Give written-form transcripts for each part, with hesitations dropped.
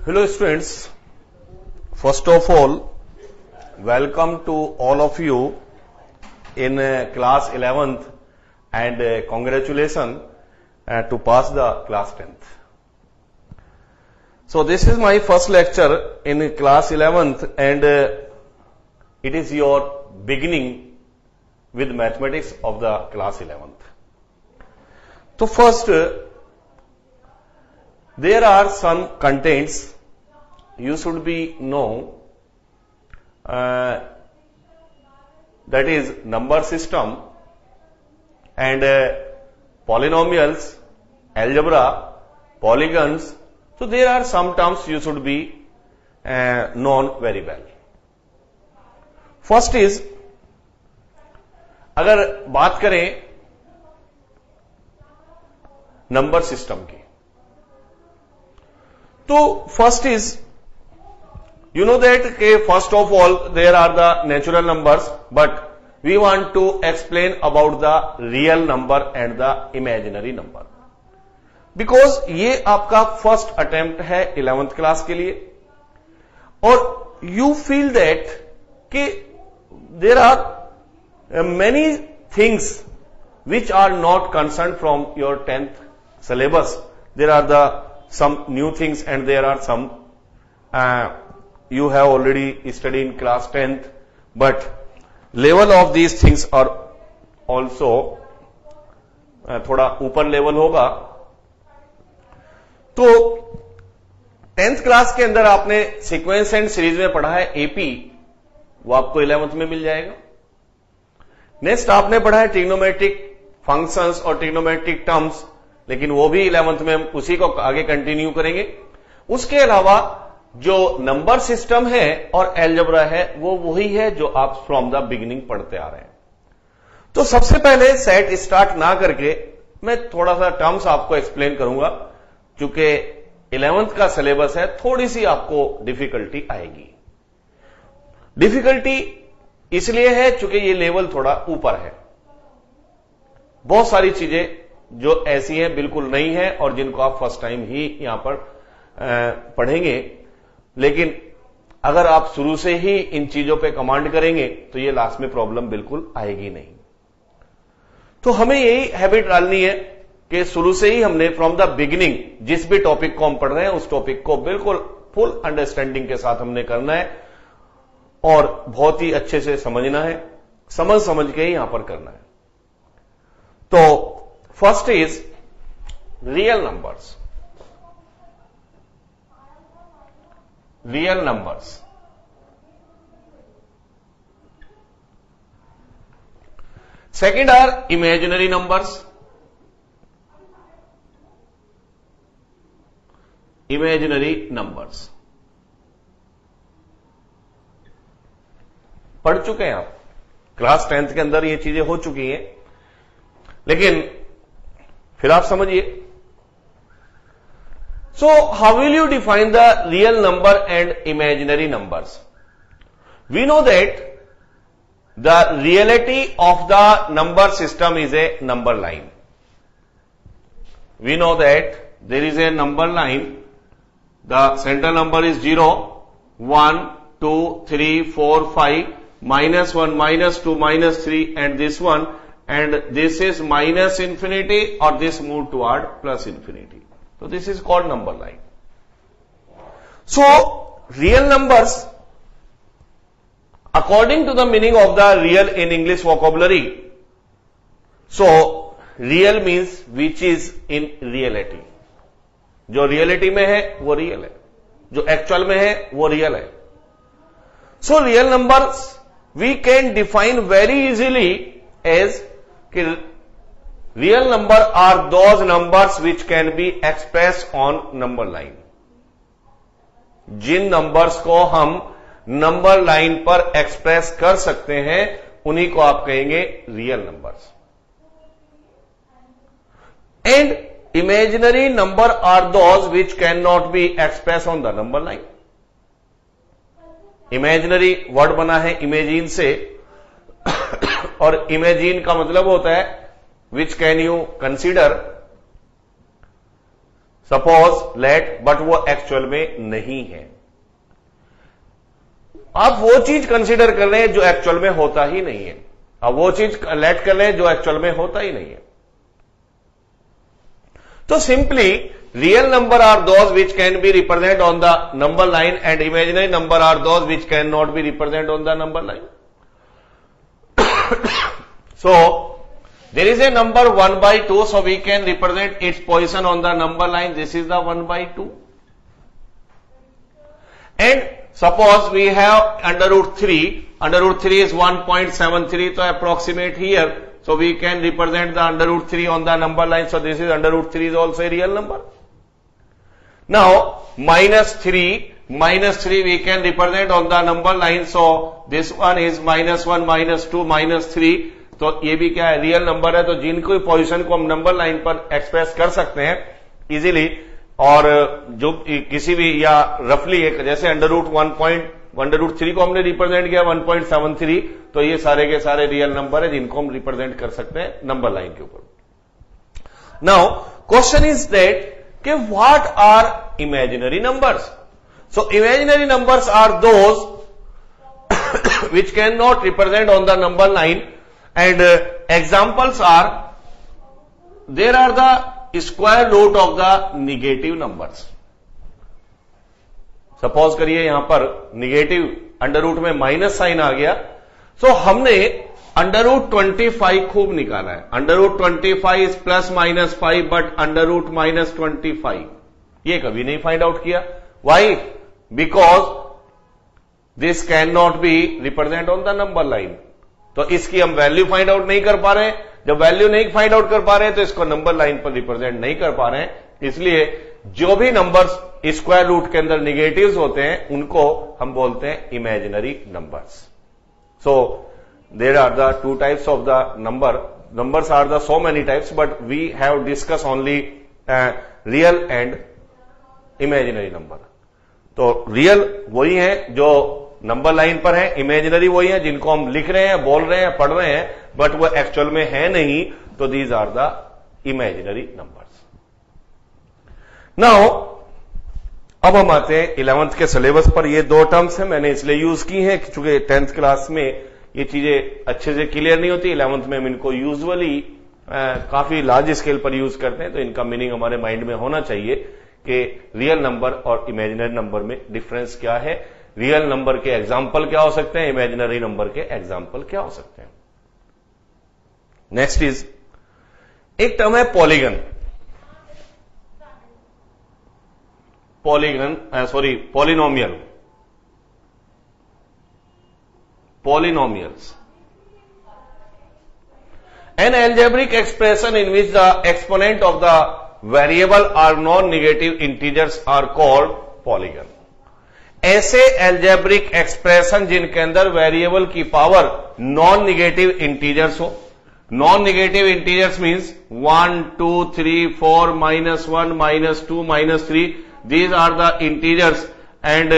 Hello students, first of all, welcome to all of you in class 11th and congratulations to pass the class 10th. So this is my first lecture in class 11th and it is your beginning with mathematics of the class 11th. So first, there are some contents you should be know, that is number system and polynomials, algebra, polygons. So there are some terms you should be known very well. First is, अगर बात करें number system की, तो first is you know that first of all there are the natural numbers, but we want to explain about the real number and the imaginary number, because ये आपका first attempt है 11th class के लिए और you feel that कि there are many things which are not concerned from your 10th syllabus. There are the some new things and there are some you have already studied in class 10th, but level of these things are also थोड़ा ऊपर level होगा. तो 10th class के अंदर आपने sequence and series में पढ़ा है एपी, वो आपको 11th में मिल जाएगा. नेक्स्ट आपने पढ़ा है ट्रिग्नोमेट्रिक फंक्शंस और ट्रिग्नोमेट्रिक टर्म्स, लेकिन वो भी 11th में हम उसी को आगे कंटिन्यू करेंगे. उसके अलावा जो नंबर सिस्टम है और एल्जेब्रा है वो वही है जो आप फ्रॉम द बिगिनिंग पढ़ते आ रहे हैं. तो सबसे पहले सेट स्टार्ट ना करके मैं थोड़ा सा टर्म्स आपको एक्सप्लेन करूंगा, क्योंकि 11th का सिलेबस है, थोड़ी सी आपको डिफिकल्टी आएगी. डिफिकल्टी इसलिए है क्योंकि ये लेवल थोड़ा ऊपर है. बहुत सारी चीजें जो ऐसी हैं बिल्कुल नई है और जिनको आप फर्स्ट टाइम ही यहां पर पढ़ेंगे, लेकिन अगर आप शुरू से ही इन चीजों पे कमांड करेंगे तो ये लास्ट में प्रॉब्लम बिल्कुल आएगी नहीं. तो हमें यही हैबिट डालनी है कि शुरू से ही हमने फ्रॉम द बिगिनिंग जिस भी टॉपिक को हम पढ़ रहे हैं उस टॉपिक को बिल्कुल फुल अंडरस्टैंडिंग के साथ हमने करना है और बहुत ही अच्छे से समझना है, समझ के ही यहां पर करना है. तो first is real numbers. Real numbers. Second are imaginary numbers. Imaginary numbers. पढ़ चुके हैं आप, क्लास 10th के अंदर ये चीजें हो चुकी हैं, लेकिन फिर आप समझिए. So, how will you define the real number and imaginary numbers? We know that the reality of the number system is a number line. We know that there is a number line. The central number is 0, 1, 2, 3, 4, 5, minus 1, minus 2, minus 3, and this one, and this is minus infinity or this move toward plus infinity. So this is called number line. So real numbers, according to the meaning of the real in English vocabulary, so real means which is in reality. जो reality में है वो real है, जो actual में है वो real है. So real numbers we can define very easily as real number are those numbers which can be expressed on number line. जिन नंबर्स को हम नंबर लाइन पर एक्सप्रेस कर सकते हैं उन्हीं को आप कहेंगे real numbers. And imaginary number are those which can not be express on the number line. Imaginary word बना है इमेजिन से, और इमेजिन का मतलब होता है which can you consider suppose let, but वो एक्चुअल में नहीं है। आप वो चीज कंसीडर कर रहे हैं जो एक्चुअल में होता ही नहीं है, अब वो चीज लेट कर रहे हैं जो एक्चुअल में होता ही नहीं है। तो simply real number are those which can be represent on the number line and imaginary number are those which can not be represent on the number line. So there is a number 1/2, so we can represent its position on the number line. This is the 1/2. And suppose we have under root 3. Under root 3 is 1.73, so approximate here. So we can represent the under root 3 on the number line. So this is under root 3 is also a real number. Now minus 3 we can represent on the number line. So this one is -1, -2, -3. तो ये भी क्या है, real number है। तो जिनको position को हम नंबर लाइन पर एक्सप्रेस कर सकते हैं इजीली, और जो किसी भी या रफली एक जैसे अंडर रूट 3 को हमने रिप्रेजेंट किया 1.73, तो ये सारे के सारे रियल नंबर है जिनको हम रिप्रेजेंट कर सकते हैं नंबर लाइन के ऊपर। नाउ क्वेश्चन इज दैट कि what are imaginary numbers. So imaginary numbers are those which can not represent on the number line, and examples are, there are the square root of the negative numbers. Suppose करिए यहां पर negative under root में minus sign आ गया, so हमने under root 25 खूब निकाला है। Under root 25 is +-5, but under root -25 ये कभी नहीं फाइंड आउट किया। Why? Because this can not be represent on the number line. तो इसकी हम वैल्यू फाइंड आउट नहीं कर पा रहे हैं। जब वैल्यू नहीं फाइंड आउट कर पा रहे हैं तो इसको नंबर लाइन पर रिप्रेजेंट नहीं कर पा रहे हैं। इसलिए जो भी नंबर्स स्क्वायर रूट के अंदर निगेटिव्स होते हैं उनको हम बोलते हैं imaginary numbers. So there are the two types of the numbers are the so many types, but we have discuss only real and imaginary number. तो रियल वही है जो नंबर लाइन पर है, इमेजिनरी वही है जिनको हम लिख रहे हैं, बोल रहे हैं, पढ़ रहे हैं, बट वो एक्चुअल में है नहीं। तो these are the imaginary numbers. Now अब हम आते हैं 11th के सिलेबस पर। ये दो टर्म्स हैं, मैंने इसलिए यूज की हैं क्योंकि 10th क्लास में ये चीजें अच्छे से क्लियर नहीं होती। 11th में हम इनको यूजुअली काफी लार्ज स्केल पर यूज करते हैं, तो इनका मीनिंग हमारे माइंड में होना चाहिए कि रियल नंबर और इमेजिनरी नंबर में डिफरेंस क्या है, रियल नंबर के एग्जाम्पल क्या हो सकते हैं, इमेजिनरी नंबर के एग्जाम्पल क्या हो सकते हैं। नेक्स्ट इज एक टर्म है polygon. Polynomials an algebraic expression in which the exponent of the variable are non-negative integers are called polygon। ऐसे एल्जेब्रिक एक्सप्रेशन जिनके अंदर वेरिएबल की पावर नॉन निगेटिव इंटीजर्स हो। Non negative integers means 1, 2, 3, 4, -1, -2, -3, these are the integers and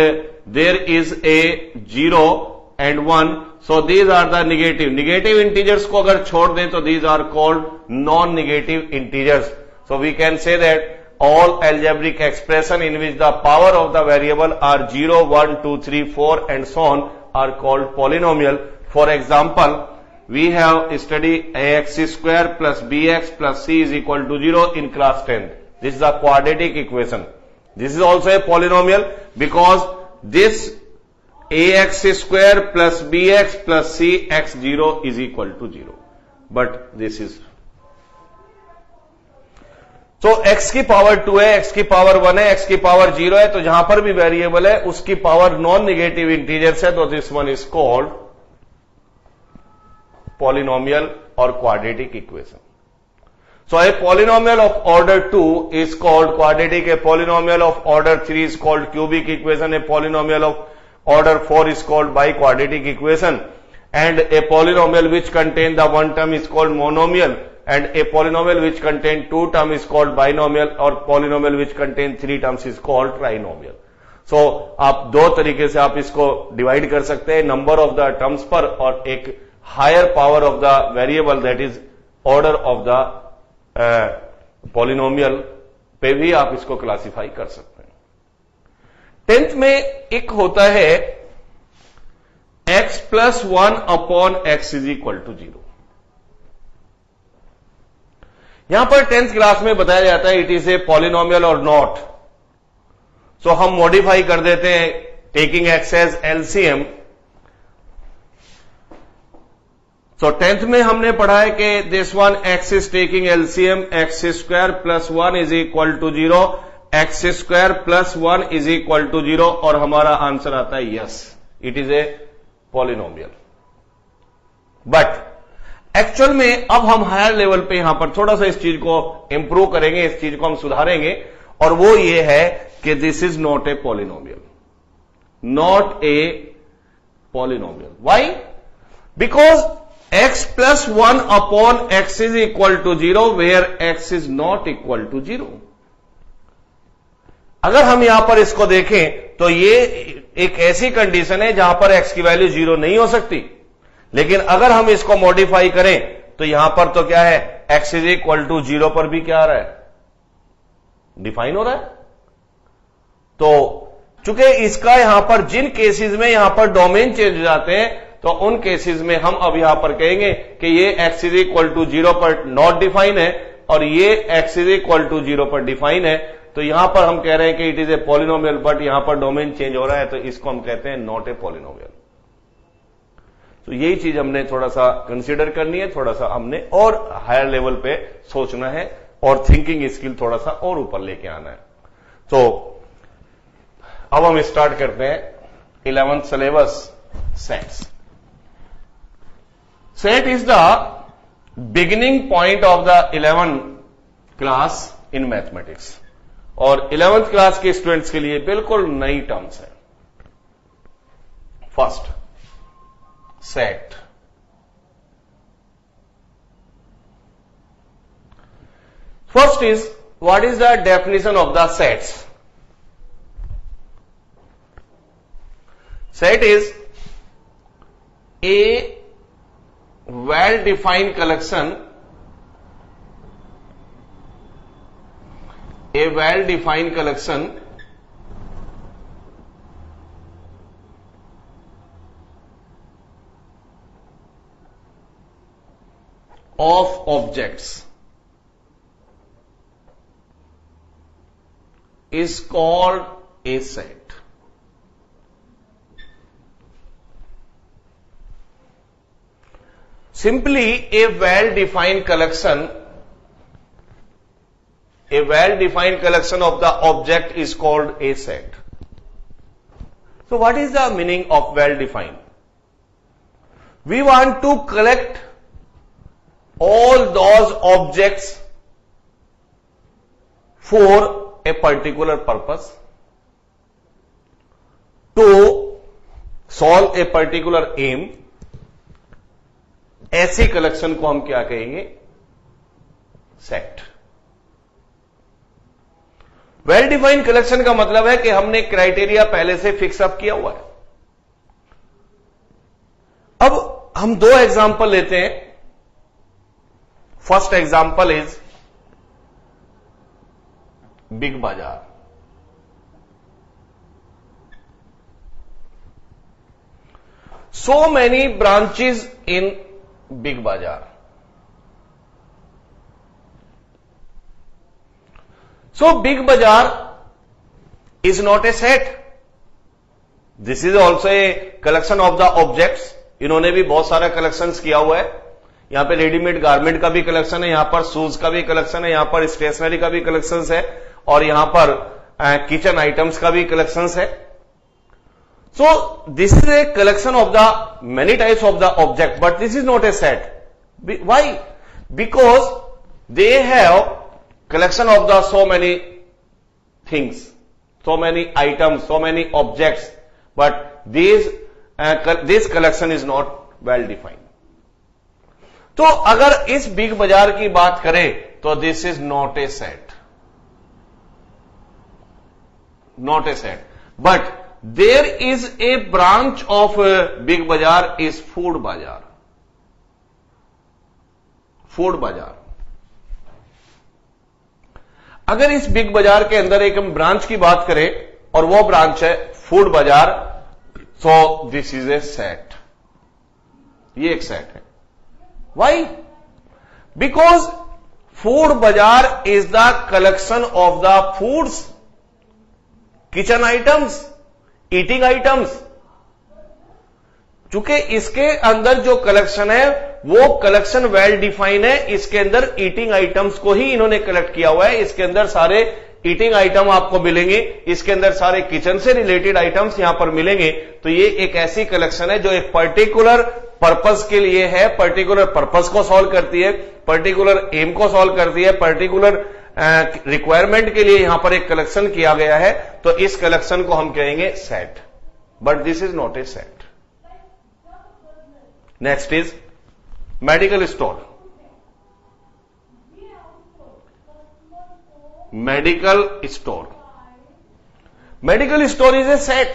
there is a 0 and 1, so these are the negative integers को अगर छोड़ दें तो these are called non negative integers। So we can say that all algebraic expression in which the power of the variable are 0, 1, 2, 3, 4 and so on are called polynomial। For example, we have studied ax square plus bx plus c is equal to 0 in class 10th. This is a quadratic equation. This is also a polynomial because this ax square plus bx plus c x0 is equal to 0. But this is तो x की power 2 है, x की power 1 है, x की power 0 है, तो जहां पर भी वेरिएबल है उसकी पावर नॉन निगेटिव इंटीजर्स है, तो this one is called polynomial और quadratic equation. So a polynomial of order 2 is called quadratic, a polynomial of order 3 is called cubic equation, a polynomial of order 4 is called biquadratic equation, and a polynomial which contain the one term is called monomial, and a polynomial which contain 2 terms is called binomial, और polynomial which contain 3 terms is called trinomial। So आप दो तरीके से आप इसको divide कर सकते हैं, नंबर ऑफ द टर्म्स पर और एक higher power of the variable that is order of the polynomial पे भी आप इसको क्लासिफाई कर सकते हैं। 10th में एक होता है x + 1 अपॉन x = 0। यहां पर 10th क्लास में बताया जाता है इट इज ए पॉलिनोमियल और नॉट। सो हम मॉडिफाई कर देते हैं टेकिंग x एज एलसीएम। सो 10th में हमने पढ़ा है कि this one x is taking LCM x² + 1 = 0, x² + 1 = 0 और हमारा आंसर आता है yes, it is a polynomial. But actual में अब हम हायर लेवल पे यहां पर थोड़ा सा इस चीज को इंप्रूव करेंगे, इस चीज को हम सुधारेंगे और वो ये है कि this is not a polynomial, not a polynomial. Why? Because x + 1 upon x = 0 where x is not equal to 0। अगर हम यहां पर इसको देखें तो ये एक ऐसी कंडीशन है जहां पर x की वैल्यू 0 नहीं हो सकती, लेकिन अगर हम इसको मॉडिफाई करें तो यहां पर तो क्या है, x = 0 पर भी क्या आ रहा है, डिफाइन हो रहा है। तो चूंकि इसका यहां पर जिन केसेस में यहां पर डोमेन चेंज हो जाते हैं तो उन केसेस में हम अब यहां पर कहेंगे कि ये x = 0 पर नॉट डिफाइन है और ये x = 0 पर डिफाइन है। तो यहां पर हम कह रहे हैं कि it is a polynomial, but यहां पर डोमेन चेंज हो रहा है तो इसको हम कहते हैं नॉट ए पॉलिनोमियल। तो यही चीज हमने थोड़ा सा कंसीडर करनी है, थोड़ा सा हमने और हायर लेवल पे सोचना है और थिंकिंग स्किल थोड़ा सा और ऊपर लेके आना है। तो अब हम स्टार्ट करते हैं 11th syllabus sets. Set is the beginning point of the 11th class in mathematics और 11th क्लास के स्टूडेंट्स के लिए बिल्कुल नई टर्म्स है। First, set. First is, what is the definition of the sets? Set is a well-defined collection, of objects is called a set. Simply a well-defined collection of the object is called a set. So what is the meaning of well-defined? We want to collect all those objects for a particular purpose, to solve a particular aim. ऐसी collection को हम क्या कहेंगे, set. Well defined collection का मतलब है कि हमने क्राइटेरिया पहले से फिक्स अप किया हुआ है। अब हम दो एग्जांपल लेते हैं। फर्स्ट एग्जांपल इज बिग बाजार। So many branches in Big Bazaar. So Big Bazaar is not a set. This is also a collection of the objects. इन्होंने भी बहुत सारा कलेक्शंस किया हुआ है। यहां पे रेडीमेड गारमेंट का भी कलेक्शन है, यहां पर शूज का भी कलेक्शन है, यहां पर स्टेशनरी का भी कलेक्शन है और यहां पर किचन आइटम्स का भी कलेक्शन है। So this is a collection of the many types of the object, but this is not a set. Why? Because they have collection of the so many things, so many items, so many objects, but this collection is not well defined. तो अगर इस big बाजार की बात करें तो this is not a set, not a set, but there is a branch of Big Bazaar is Food Bazaar. Food Bazaar. अगर इस बिग बाजार के अंदर एक हम ब्रांच की बात करें और वो ब्रांच है फूड बाजार, सो दिस इज ए सेट, ये एक सेट है। वाई? बिकॉज फूड बाजार is the collection of the foods, kitchen items, eating items. चूंकि इसके अंदर जो कलेक्शन है वो कलेक्शन वेल डिफाइन है, इसके अंदर ईटिंग आइटम्स को ही इन्होंने कलेक्ट किया हुआ है। इसके अंदर सारे ईटिंग आइटम आपको मिलेंगे, इसके अंदर सारे किचन से रिलेटेड आइटम्स यहां पर मिलेंगे। तो ये एक ऐसी कलेक्शन है जो एक पर्टिकुलर पर्पस के लिए है, पर्टिकुलर पर्पस को सॉल्व करती है, पर्टिकुलर एम को सॉल्व करती है, पर्टिकुलर रिक्वायरमेंट के लिए यहां पर एक कलेक्शन किया गया है। तो इस कलेक्शन को हम कहेंगे set, but this is not a set. Next is medical store. Medical store, medical store is a set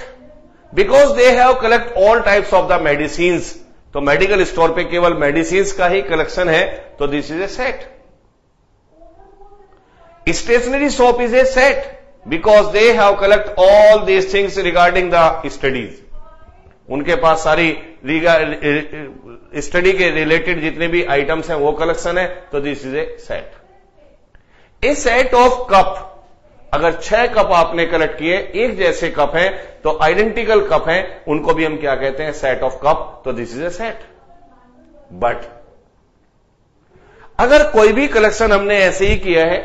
because they have collect all types of the medicines. तो मेडिकल स्टोर पे केवल मेडिसिन्स का ही collection है, तो this is a set. Stationery shop is a set because they have collect all these things regarding the studies. उनके पास सारी स्टडी के रिलेटेड जितने भी आइटम्स हैं वो कलेक्शन है, तो this is a set. A set of cup, अगर 6 कप आपने कलेक्ट किए, एक जैसे कप हैं तो आइडेंटिकल कप हैं, उनको भी हम क्या कहते हैं? सेट ऑफ कप, तो this is a set. But अगर कोई भी कलेक्शन हमने ऐसे ही किया है,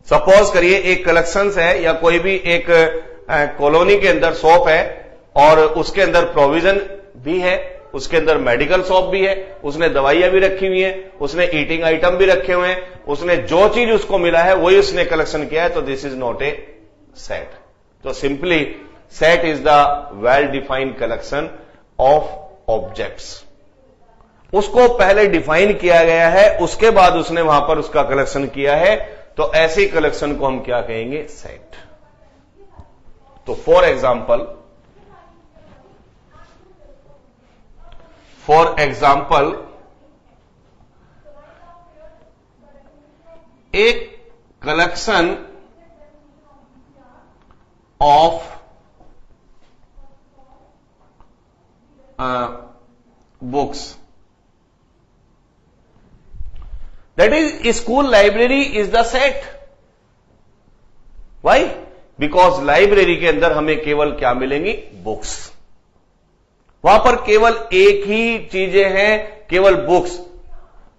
सपोज करिए एक कलेक्शन है या कोई भी एक कॉलोनी के अंदर शॉप है और उसके अंदर प्रोविजन भी है, उसके अंदर मेडिकल शॉप भी है, उसने दवाइयां भी रखी हुई हैं, उसने ईटिंग आइटम भी रखे हुए हैं, उसने जो चीज उसको मिला है वही उसने कलेक्शन किया है, तो this is not a set. तो simply set is the well defined collection of objects. उसको पहले डिफाइन किया गया है, उसके बाद उसने वहां पर उसका कलेक्शन किया है, तो ऐसी कलेक्शन को हम क्या कहेंगे? सेट। तो फॉर एग्जाम्पल एक collection of books, that is school library is the set. Why? Because library के अंदर हमें केवल क्या मिलेंगी? बुक्स। वहां पर केवल एक ही चीजें हैं, केवल बुक्स।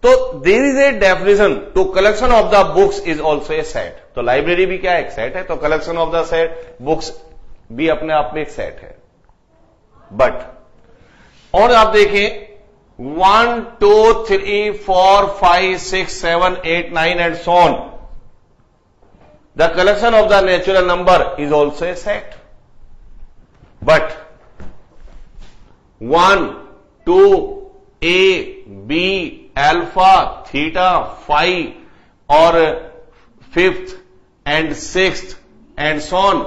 तो there is a definition to collection of the books is also a set. तो लाइब्रेरी भी क्या एक सेट है, तो collection of the set books भी अपने आप में एक सेट है। बट और आप देखें 1, 2, 3, 4, 5, 6, 7, 8, 9 and so on. The collection of the natural number is also a set. But 1, 2, A, B, alpha, theta, phi or 5th and 6th and so on,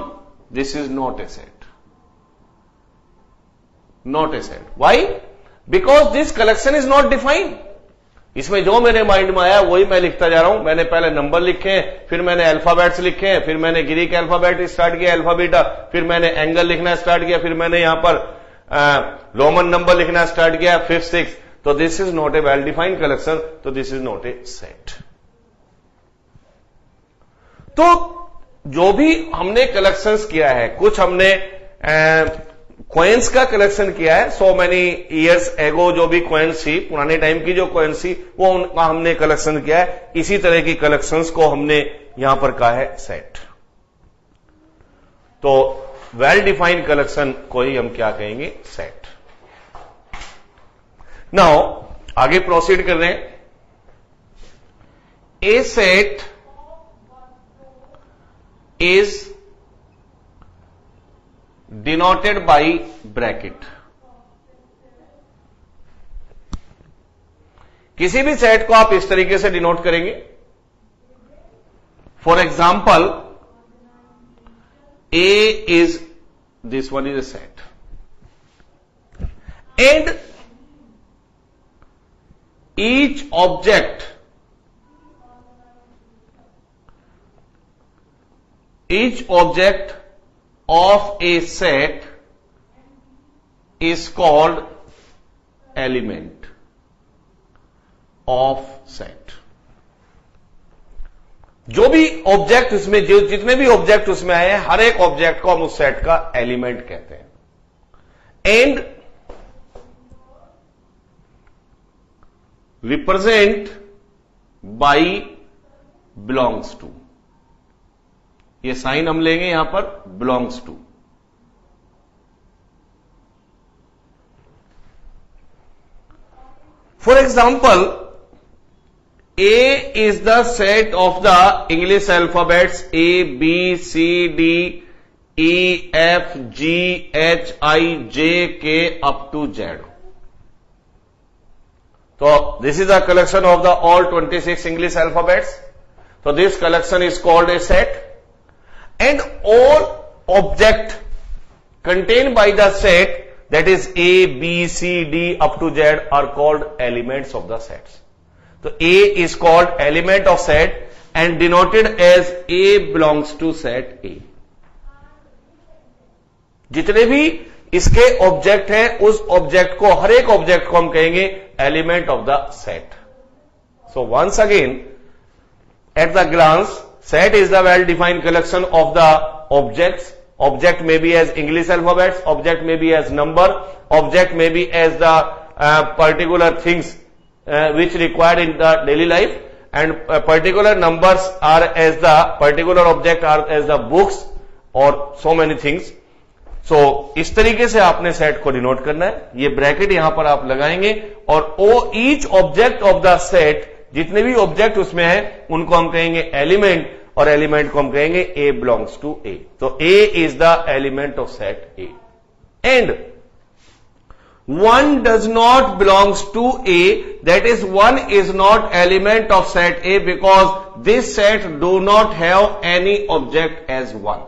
this is not a set. Not a set. Why? Because this collection is not defined. इसमें जो मेरे mind में आया वही मैं लिखता जा रहा हूं। मैंने पहले नंबर लिखे हैं, फिर मैंने अल्फाबेट्स लिखे हैं, फिर मैंने ग्रीक अल्फाबेट स्टार्ट किया अल्फा बीटा, फिर मैंने एंगल लिखना स्टार्ट किया, फिर मैंने यहां पर रोमन नंबर लिखना स्टार्ट किया 5th 6th। तो this is not a well defined collection, तो this is not a set. तो जो भी हमने कलेक्शंस किया है, कुछ हमने कॉइन्स का कलेक्शन किया है, सो मेनी ईयर्स एगो जो भी कॉइन्स थी, पुराने टाइम की जो कॉइन्स थी, वो उनका हमने कलेक्शन किया है। इसी तरह की कलेक्शंस को हमने यहां पर कहा है सेट। तो वेल डिफाइंड कलेक्शन को ही हम क्या कहेंगे? सेट। नाउ आगे प्रोसीड कर रहे हैं। A set is denoted by bracket. किसी भी सेट को आप इस तरीके से डिनोट करेंगे। For example A is this one is a set and each object each object of a set is called element of set. जो भी ऑब्जेक्ट उसमें, जो जितने भी ऑब्जेक्ट उसमें आए हैं, हर एक ऑब्जेक्ट को हम उस सेट का एलिमेंट कहते हैं. And represent by belongs to, ये साइन हम लेंगे यहां पर, belongs to. For example, A is the set of the English alphabets A, B, C, D, E, F, G, H, I, J, K up to Z. So this is a collection of the all 26 English alphabets. So this collection is called a set, and all object contained by the set, that is A, B, C, D up to Z, are called elements of the sets. So A is called element of set and denoted as A belongs to set A. जितने भी इसके object हैं, उस object को, हर एक object को हम कहेंगे element of the set. So once again, at the glance, set is the well defined collection of the objects. Object may be as English alphabets, object may be as number, object may be as the particular things which required in the daily life, and particular numbers are as the particular object are as the books or so many things. So इस तरीके से आपने set को denote करना है. ये bracket यहां पर आप लगाएंगे और each object of the set, जितने भी ऑब्जेक्ट उसमें हैं, उनको हम कहेंगे एलिमेंट, और एलिमेंट को हम कहेंगे A belongs to A. तो A is the element of set A. And one does not belongs to A, that is, one is not element of set A because this set do not have any object as one.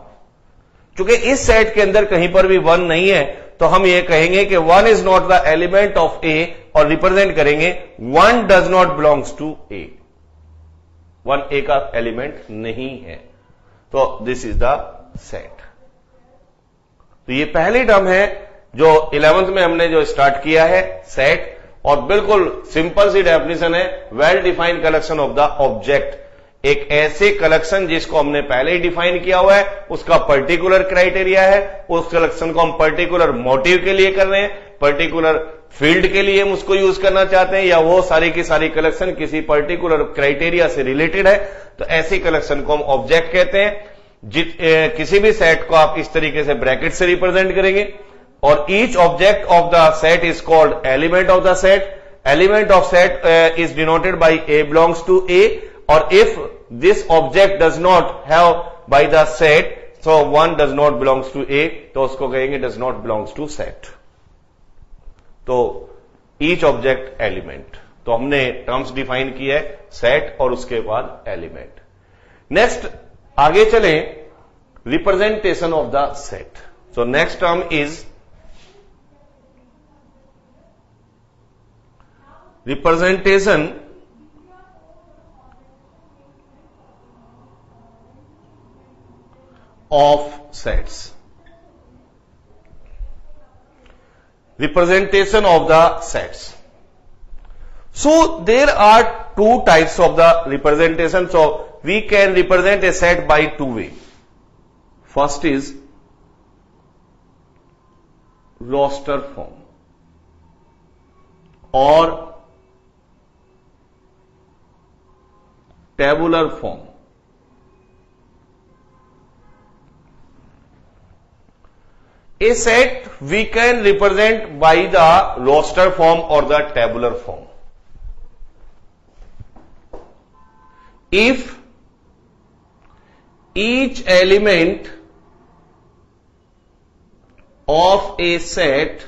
चूंकि इस set के अंदर कहीं पर भी one नहीं है, तो हम ये कहेंगे कि one is not the element of A, और रिप्रेजेंट करेंगे one does not belongs to A. One A का एलिमेंट नहीं है, तो दिस इज द सेट. तो ये पहली टर्म है जो 11th में हमने जो स्टार्ट किया है, सेट. और बिल्कुल सिंपल सी डेफिनेशन है, well defined collection of the object. एक ऐसे कलेक्शन जिसको हमने पहले ही डिफाइन किया हुआ है, उसका पर्टिकुलर क्राइटेरिया है, उस कलेक्शन को हम पर्टिकुलर मोटिव के लिए कर रहे हैं, पर्टिकुलर फील्ड के लिए हम उसको यूज करना चाहते हैं, या वो सारी की सारी कलेक्शन किसी पर्टिकुलर क्राइटेरिया से रिलेटेड है, तो ऐसी कलेक्शन को हम ऑब्जेक्ट कहते हैं. किसी भी सेट को आप इस तरीके से ब्रैकेट से रिप्रेजेंट करेंगे, और each object of the set is called element of the set. Element of set is denoted by A belongs to A, और if this object does not have by the set, so one does not belongs to A, तो उसको कहेंगे does not belongs to set. तो each object element. तो हमने terms define किया है, set और उसके बाद एलिमेंट. नेक्स्ट आगे चलें, representation of the set. So next term is representation of sets. Representation of the sets. So there are two types of the representation. So we can represent a set by two ways. First is roster form or tabular form. A set we can represent by the roster form or the tabular form. If each element of a set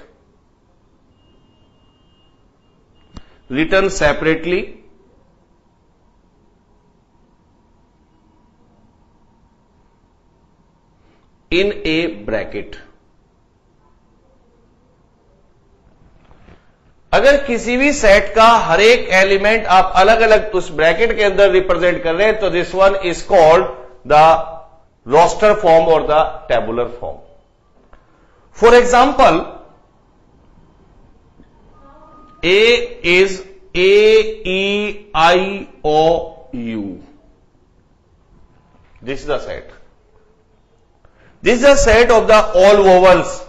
written separately in a bracket. अगर किसी भी set का हर एक element आप अलग अलग उस bracket के अंदर रिप्रेजेंट कर रहे हैं, तो this one is called the roster form or the tabular form. For example, A is A, E, I, O, U. This is the set. This is the set of the all vowels,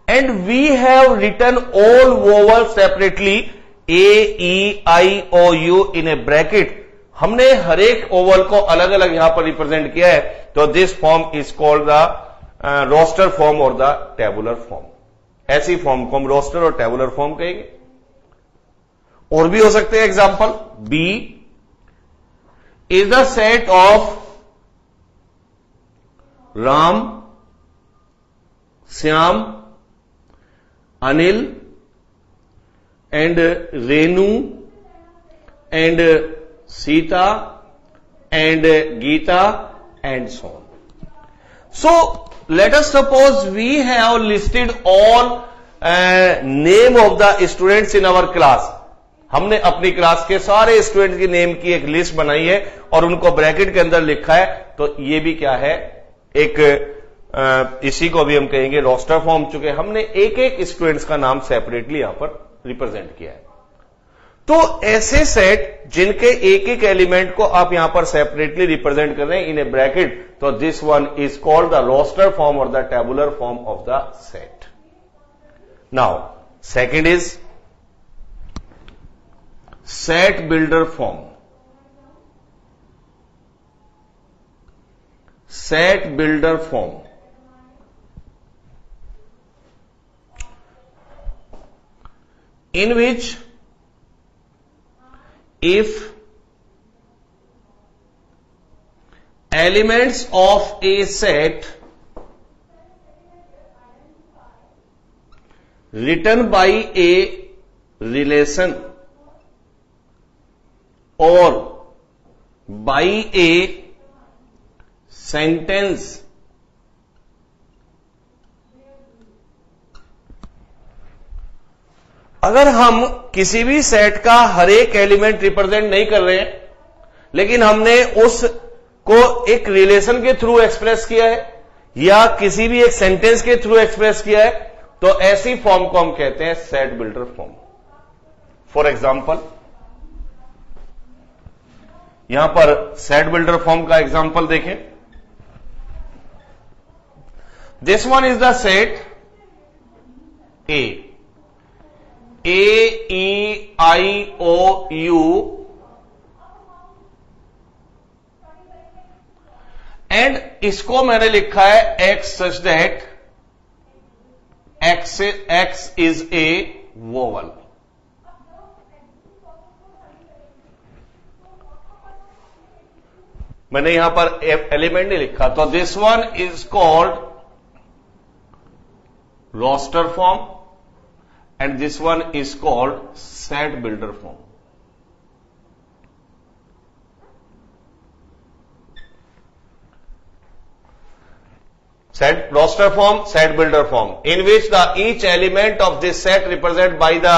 and we have written all vowels separately, A, E, I, O, U in a bracket. हमने हर एक Oval को अलग अलग यहां पर represent किया है, तो this form is called the roster form और द टेबुलर फॉर्म. ऐसी फॉर्म को हम रोस्टर और टेबुलर फॉर्म कहेंगे. और भी हो सकते हैं example. B is the set of Ram, Shyam, Anil and Renu and Sita and Geeta and so on. So let us suppose we have listed all name of the students in our class. हमने अपनी class के सारे स्टूडेंट्स की नेम की एक list बनाई है और उनको ब्रैकेट के अंदर लिखा है, तो ये भी क्या है, एक इसी को भी हम कहेंगे रोस्टर फॉर्म. चुके हमने एक एक स्टूडेंट्स का नाम सेपरेटली यहां पर रिप्रेजेंट किया है. तो ऐसे सेट जिनके एक एक एलिमेंट को आप यहां पर सेपरेटली रिप्रेजेंट कर रहे हैं इन ए ब्रैकेट, तो this one is called the roster form और the tabular form of the set. Now second is set builder form. Set builder form in which if elements of a set written by a relation or by a sentence अगर हम किसी भी set का हर एक element represent नहीं कर रहे हैं, लेकिन हमने उसको एक रिलेशन के थ्रू एक्सप्रेस किया है या किसी भी एक सेंटेंस के थ्रू एक्सप्रेस किया है, तो ऐसी फॉर्म को हम कहते हैं set builder form. For example यहां पर सेट बिल्डर फॉर्म का एग्जाम्पल देखें. This one is the set A, AEIOU and इसको मैंने लिखा है X such that X is a vowel. मैंने यहां पर एलिमेंट नहीं लिखा, तो this one is called roster form and this one is called set builder form. Set roster form, set builder form, in which the each element of this set represented by the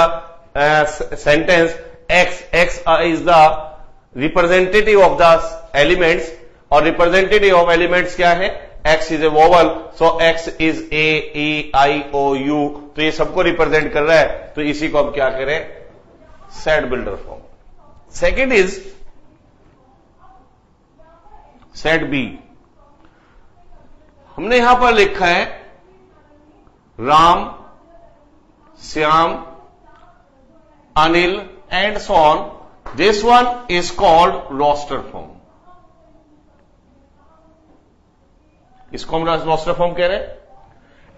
sentence X. X is the representative of the elements, और representative of elements क्या है, X is a vowel, so X is A, E, I, O, U. तो ये सबको represent कर रहा है, तो इसी को हम क्या करें, set builder form. Second is set B. हमने यहां पर लिखा है Ram, Shyam, Anil and so on. This one is called roster form. इसको हम रोस्टर फॉर्म कह रहे हैं.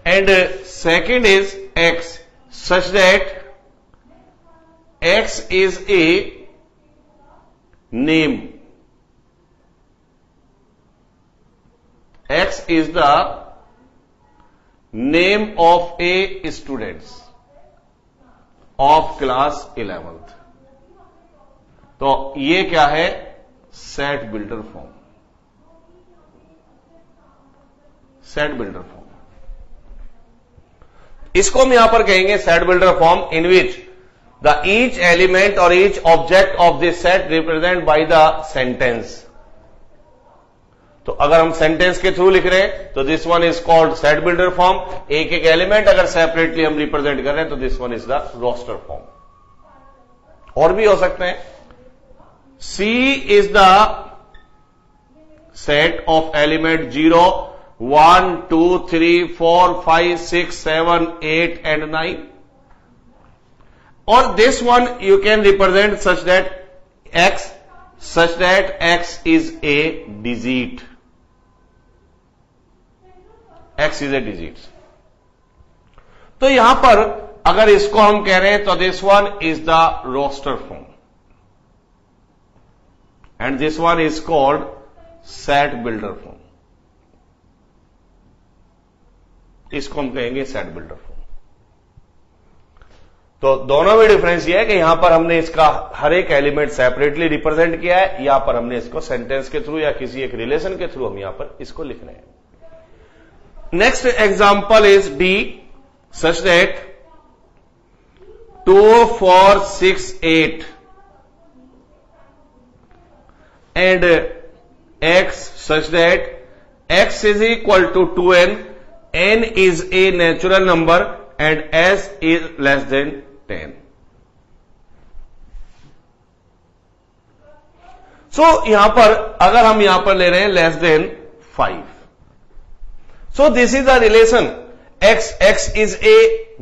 And second is X such that X is a name. X is the name of a students of class 11th. तो ये क्या है, set builder form. Set builder form इसको हम यहां पर कहेंगे set builder form, in which the each element और each object of this set represent by the sentence. तो अगर हम सेंटेंस के थ्रू लिख रहे हैं तो this one is called set builder form. एक एक एलिमेंट अगर सेपरेटली हम रिप्रेजेंट कर रहे हैं तो this one is the roster form. और भी हो सकते हैं। C is the set of element 0, 1, 2, 3, 4, 5, 6, 7, 8 and 9. Or this one you can represent such that X is a digit. X is a digit. तो यहां पर अगर इसको हम कह रहे हैं तो this one is the roster form and this one is called set builder form. इसको हम कहेंगे set builder form. तो दोनों में डिफरेंस ये है कि यहां पर हमने इसका हर एक एलिमेंट सेपरेटली रिप्रेजेंट किया है, यहां पर हमने इसको सेंटेंस के थ्रू या किसी एक रिलेशन के थ्रू हम यहां पर इसको लिख रहे हैं। Next example is D such that 2, 4, 6, 8 and X such that X is equal to 2n, n is a natural number and S is less than 10. So यहां पर अगर हम यहां पर ले रहे हैं less than 5. So this is the relation X is a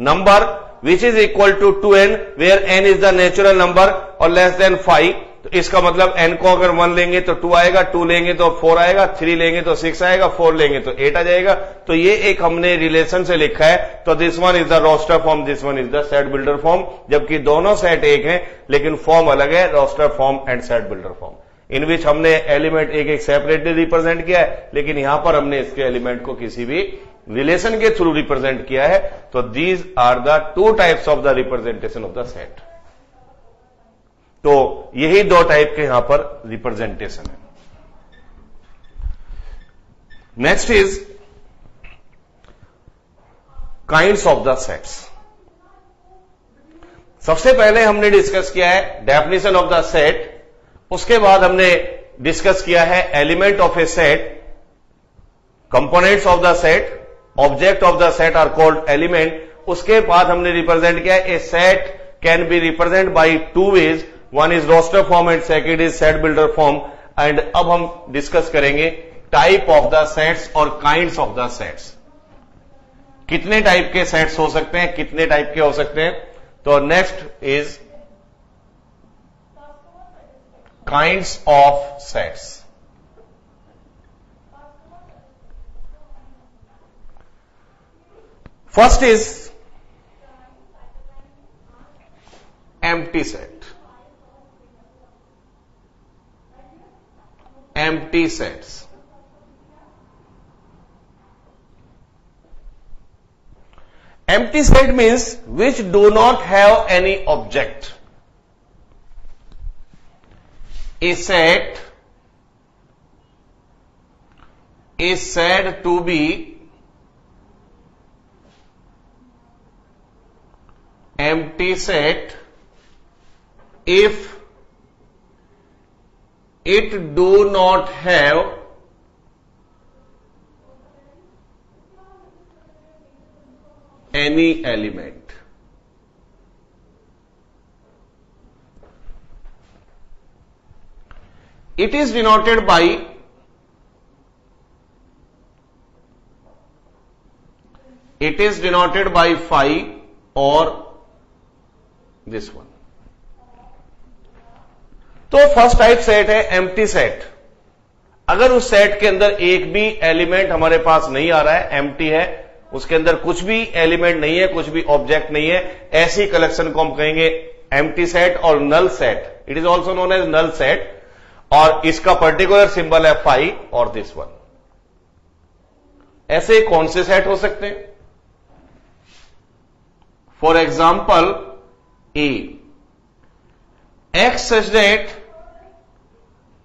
number which is equal to 2n where n is the natural number और less than 5. तो इसका मतलब n को अगर 1 लेंगे तो 2 आएगा, 2 लेंगे तो 4 आएगा, 3 लेंगे तो 6 आएगा, 4 लेंगे तो 8 आ जाएगा। तो ये एक हमने रिलेशन से लिखा है। तो this one is the roster form, this one is the set builder form, जबकि दोनों सेट एक हैं लेकिन फॉर्म अलग है, roster form and set builder form, in which हमने एलिमेंट एक एक सेपरेटली रिप्रेजेंट किया है, लेकिन यहां पर हमने इसके एलिमेंट को किसी भी रिलेशन के थ्रू रिप्रेजेंट किया है। तो these are the two types of the representation of the set. तो यही दो टाइप के यहां पर रिप्रेजेंटेशन है। Next is kinds of the sets. सबसे पहले हमने डिस्कस किया है डेफिनेशन ऑफ द सेट, उसके बाद हमने डिस्कस किया है element of a set, components of the set, object of the set are called element. उसके बाद हमने रिप्रेजेंट किया है a set can be represent by two ways, one is roster form and second is set builder form. And अब हम discuss करेंगे type of the sets और kinds of the sets. कितने टाइप के सेट्स हो सकते हैं, कितने टाइप के हो सकते हैं। तो next is kinds of sets. First is empty set. empty sets. Empty set means which do not have any object. A set is said to be empty set if it do not have any element. It is denoted by phi or this one. तो first type set है empty set. अगर उस set के अंदर एक भी element हमारे पास नहीं आ रहा है, एम्प्टी है, उसके अंदर कुछ भी एलिमेंट नहीं है, कुछ भी ऑब्जेक्ट नहीं है, ऐसी कलेक्शन को हम कहेंगे एम्प्टी सेट और null set. It is also known as null set और इसका पर्टिकुलर सिंबल है फाई और दिस वन। ऐसे कौन से सेट हो सकते हैं? For example a X such that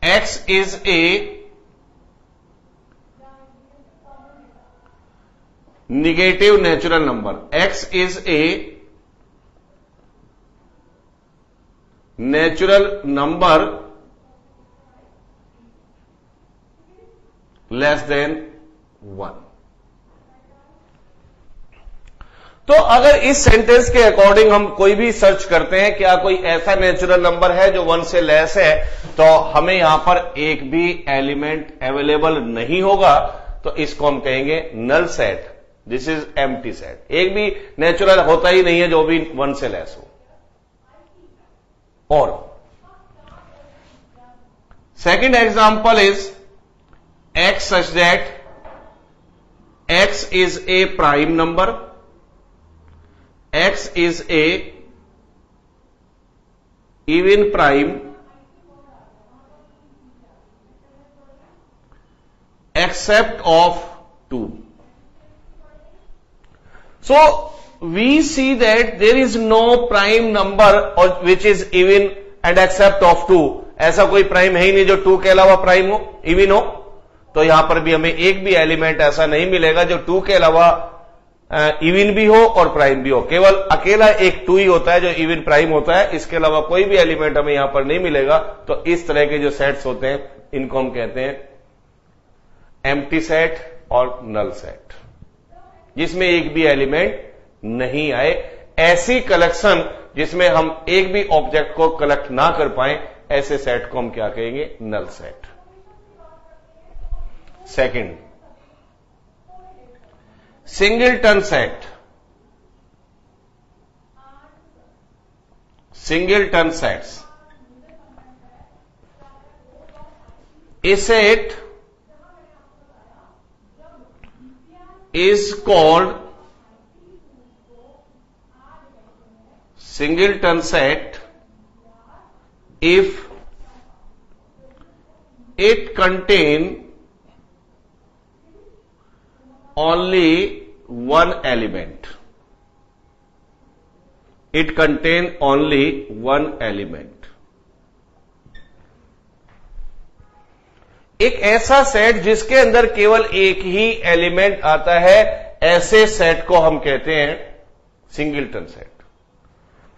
X is a negative natural number. X is a natural number less than 1। तो अगर इस सेंटेंस के अकॉर्डिंग हम कोई भी सर्च करते हैं, क्या कोई ऐसा नेचुरल नंबर है जो 1 से लेस है, तो हमें यहां पर एक भी एलिमेंट अवेलेबल नहीं होगा, तो इसको हम कहेंगे null set. This is empty set. एक भी नेचुरल होता ही नहीं है जो भी 1 से लेस हो। और second example is x such that x is a prime number, x is a even prime except of 2. So we see that there is no prime number or which is even and except of 2. ऐसा कोई prime है ही नहीं जो 2 के अलावा prime हो, even हो। तो यहां पर भी हमें एक भी एलिमेंट ऐसा नहीं मिलेगा जो 2 के अलावा इवन भी हो और प्राइम भी हो। केवल अकेला एक 2 ही होता है जो इवन प्राइम होता है, इसके अलावा कोई भी एलिमेंट हमें यहां पर नहीं मिलेगा। तो इस तरह के जो सेट्स होते हैं इनको हम कहते हैं एम्प्टी सेट और नल सेट, जिसमें एक भी एलिमेंट नहीं आए। ऐसी कलेक्शन जिसमें हम एक भी ऑब्जेक्ट को कलेक्ट ना कर पाए, ऐसे सेट को हम क्या कहेंगे? Null set. Second, singleton set. Singleton sets, a set is called singleton set if it contain only one element. It contain only one element. एक ऐसा सेट जिसके अंदर केवल एक ही एलिमेंट आता है, ऐसे सेट को हम कहते हैं singleton set.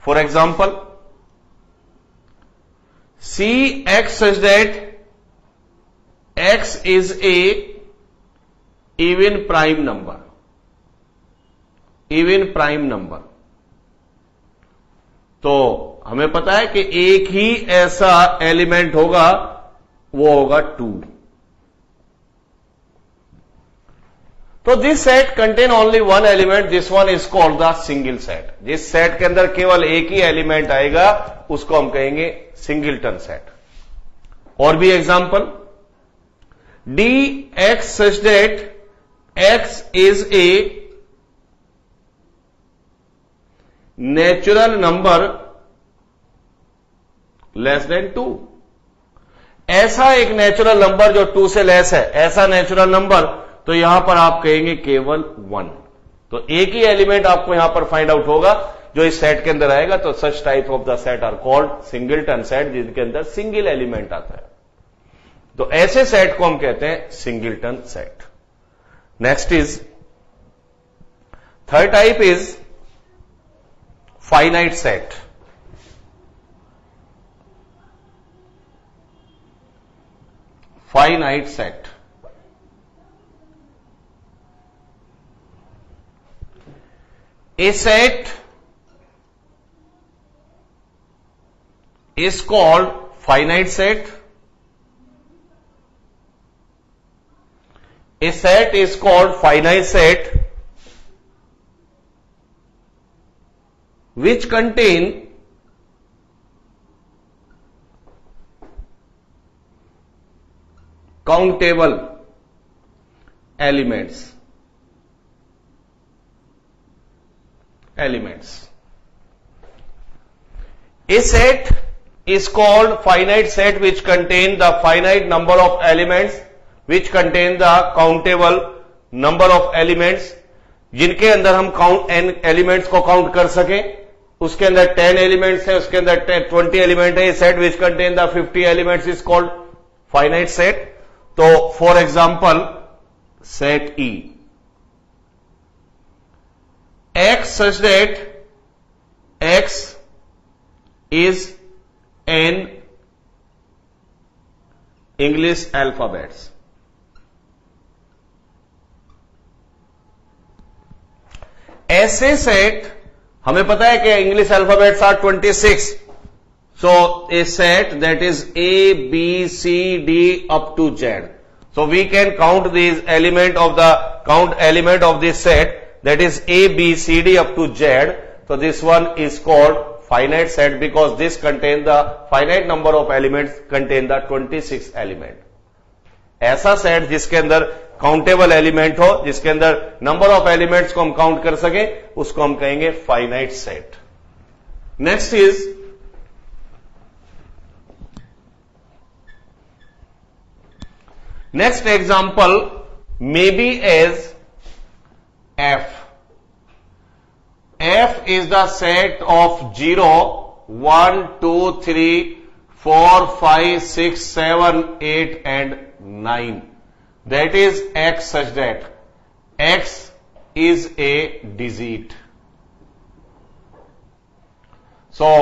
For example, C X such that X is a even prime number. Even prime number, तो हमें पता है कि एक ही ऐसा एलिमेंट होगा, वो होगा 2। तो this set contain only one element, this one is called the single set. जिस सेट के अंदर केवल एक ही एलिमेंट आएगा उसको हम कहेंगे सिंगलटन सेट। और भी example, D x such that X is a natural number less than 2। ऐसा एक नेचुरल नंबर जो 2 से लेस है, ऐसा नेचुरल नंबर, तो यहां पर आप कहेंगे केवल 1। तो एक ही एलिमेंट आपको यहां पर फाइंड आउट होगा जो इस सेट के अंदर आएगा। तो such type of the set are called singleton set, जिनके अंदर सिंगल एलिमेंट आता है। तो ऐसे सेट को हम कहते हैं singleton set. Next is, third type is finite set. Finite set, a set is called finite set. A set is called finite set which contain countable elements. A set is called finite set which contain the finite number of elements, which contain the countable number of elements, जिनके अंदर हम elements को count कर सकें। उसके अंदर 10 elements है, उसके अंदर 20 एलिमेंट है। Set which contain the 50 elements is called finite set. तो for example, set E x such that x is an English alphabets, ऐसे सेट, हमें पता है कि English alphabets are 26, so a set that is A, B, C, D up to Z. So we can count these element of this set that is A, B, C, D up to Z. So this one is called finite set because this contain the finite number of elements, contain the 26 element. ऐसा set जिसके अंदर countable element हो, जिसके अंदर number of elements को हम count कर सके, उसको हम कहेंगे finite set. Next is next example may be as F. F is the set of 0, 1, 2, 3, 4, 5, 6, 7, 8 and 9. That is X such that X is a digit. So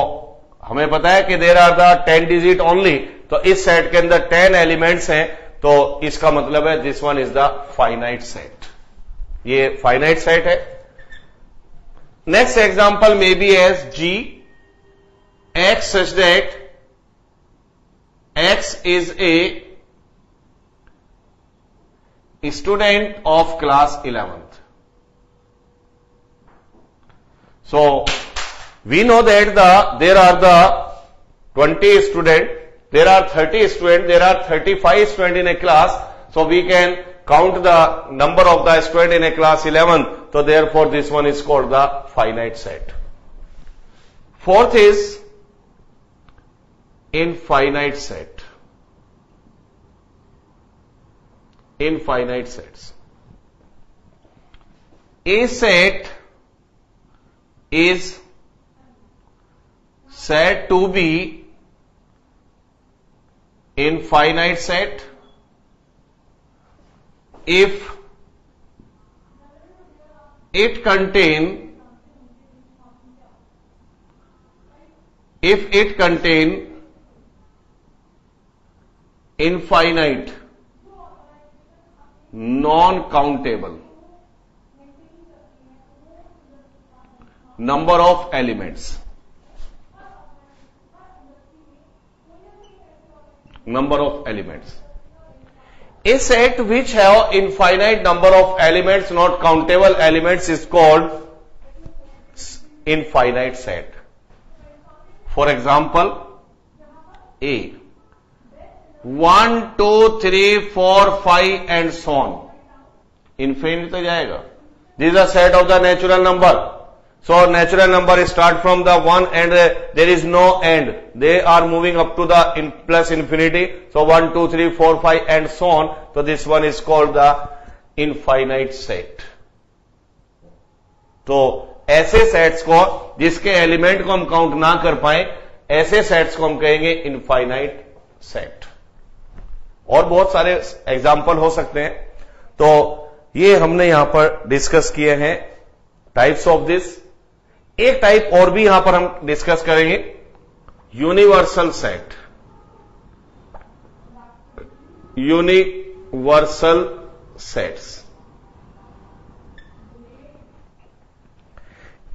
हमें पता है कि there are the 10 digit only. तो इस set के अंदर 10 elements हैं, तो इसका मतलब है this one is the finite set. ये फाइनाइट सेट है. Next example may be as G. X such that X is a student of class 11th. So we know that there are the 20 students. There are 30 students, there are 35 students in a class, so we can count the number of the students in a class 11, so therefore this one is called the finite set. Fourth is infinite set. Infinite sets. A set is said to be infinite set if it contain infinite non-countable number of elements. Number of elements. A set which have infinite number of elements, not countable elements, is called infinite set. For example, A. 1, 2, 3, 4, 5 and so on. Infinite तो जाएगा. This is a set of the natural number. So natural number start from the 1 and there is no end. They are moving up to the plus infinity. So 1, 2, 3, 4, 5 and so on. So this one is called the infinite set. तो ऐसे sets को जिसके element को हम count ना कर पाए, ऐसे सेट्स को हम कहेंगे इनफाइनाइट सेट. और बहुत सारे एग्जाम्पल हो सकते हैं. तो ये हमने यहां पर डिस्कस किए हैं टाइप्स ऑफ दिस. एक टाइप और भी यहां पर हम डिस्कस करेंगे, universal set. Universal sets.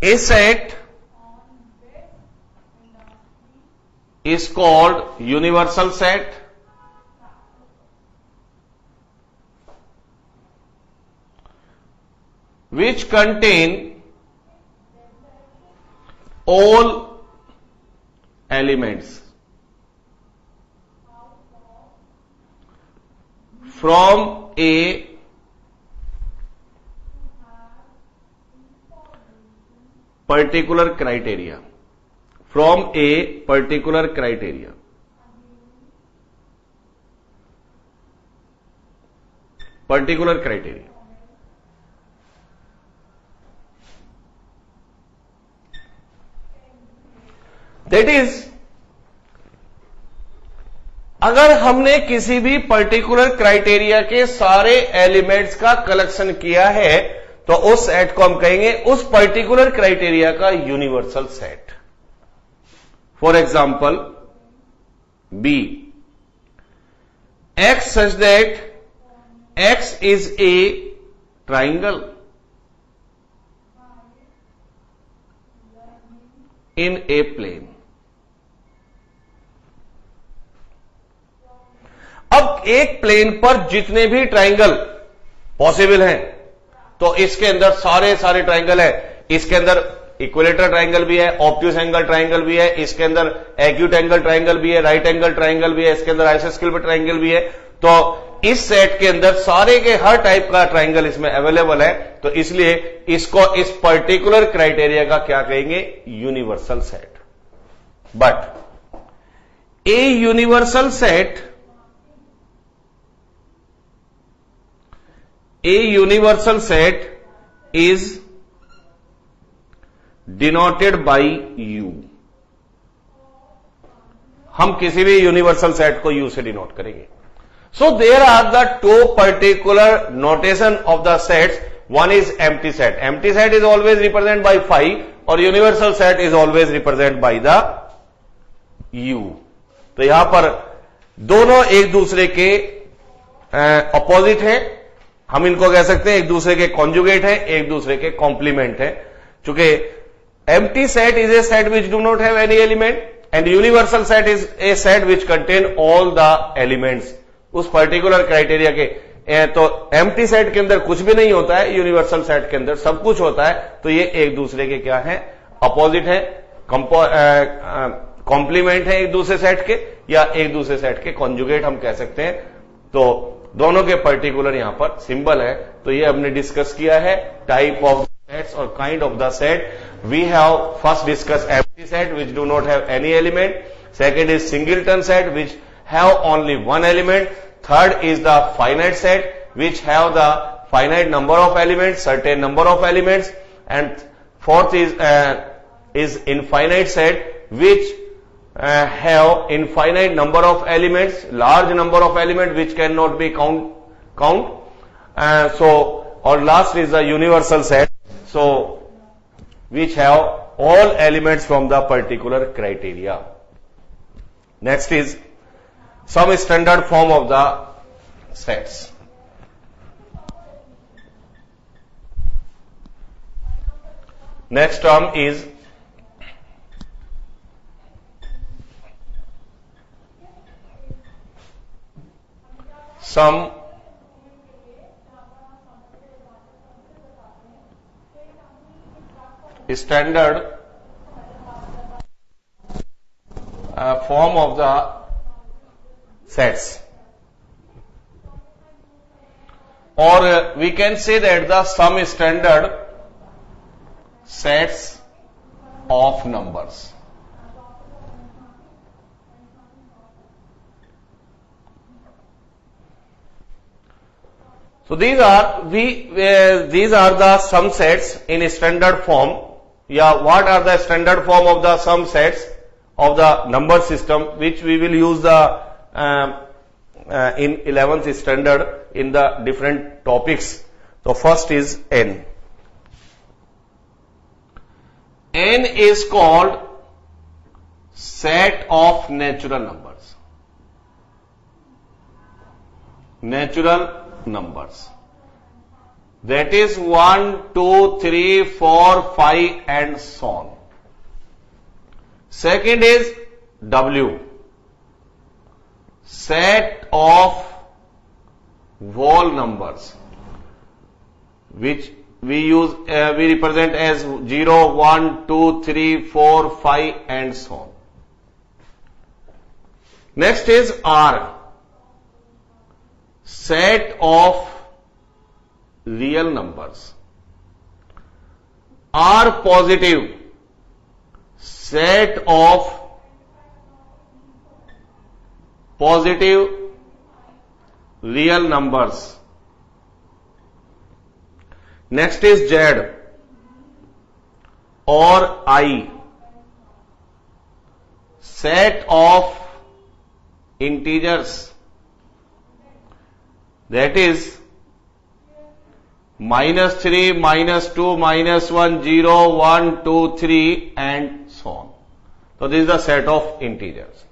A set is called universal set which contain all elements from a particular criteria. From a particular criteria. Particular criteria. That is, अगर हमने किसी भी पर्टिकुलर क्राइटेरिया के सारे एलिमेंट्स का कलेक्शन किया है तो उस सेट को हम कहेंगे उस पर्टिकुलर क्राइटेरिया का universal set. For example, B. X such that X is a triangle. in a plane. अब एक प्लेन पर जितने भी ट्राइंगल पॉसिबल हैं, तो इसके अंदर सारे ट्राइंगल है. इसके अंदर इक्विलेटरल ट्राइंगल भी है, ऑब्ट्यूस एंगल ट्राइंगल भी है, इसके अंदर एक्यूट एंगल ट्राइंगल भी है, राइट एंगल ट्राइंगल भी है, इसके अंदर आइसोस्केलेटल ट्राइंगल भी है. तो इस सेट के अंदर सारे के हर टाइप का ट्राइंगल इसमें अवेलेबल है. तो इसलिए इसको इस पर्टिकुलर क्राइटेरिया का क्या कहेंगे? Universal set. But a universal set, a universal set is denoted by u. हम किसी भी यूनिवर्सल सेट को u से डिनोट करेंगे. So there are the two particular notation of the sets. One is empty set. Empty set is always represent by phi और universal set is always represent by the u. तो यहां पर दोनों एक दूसरे के अपोजिट हैं. हम इनको कह सकते हैं एक दूसरे के कॉन्जुगेट है, एक दूसरे के कॉम्प्लीमेंट है. चूंकि empty set is a set which do not have any element and universal set is a set which contain all the elements. उस पर्टिकुलर क्राइटेरिया के तो एम्प्टी सेट के अंदर कुछ भी नहीं होता है, यूनिवर्सल सेट के अंदर सब कुछ होता है. तो ये एक दूसरे के क्या है? अपोजिट है, कॉम्प्लीमेंट है एक दूसरे सेट के, या एक दूसरे सेट के कॉन्जुगेट हम कह सकते हैं. तो दोनों के पर्टिकुलर यहां पर सिंबल है. तो ये हमने डिस्कस किया है टाइप ऑफ सेट्स और kind of the set. We have first discuss empty set which do not have any element. Second is singleton set which have only one element. Third is the finite set which have the finite number of elements, certain number of elements. And fourth is infinite set which have infinite number of elements, large number of elements which cannot be count. So, or last is the universal set, so which have all elements from the particular criteria. Next is some standard form of the sets. Next term is some standard form of the sets, or we can say that the some standard sets of numbers. So these are the sum sets in standard form. Yeah, what are the standard form of the sum sets of the number system which we will use the in 11th standard in the different topics. So first is n. N is called set of natural numbers. Natural numbers, that is 1, 2, 3, 4, 5 and so on. Second is W, set of whole numbers which we represent as 0, 1, 2, 3, 4, 5 and so on. Next is R, set of real numbers. R positive, set of positive real numbers. Next is Z or I, set of integers, that is -3, -2, -1, 0, 1, 2, 3 and so on. So this is the set of integers.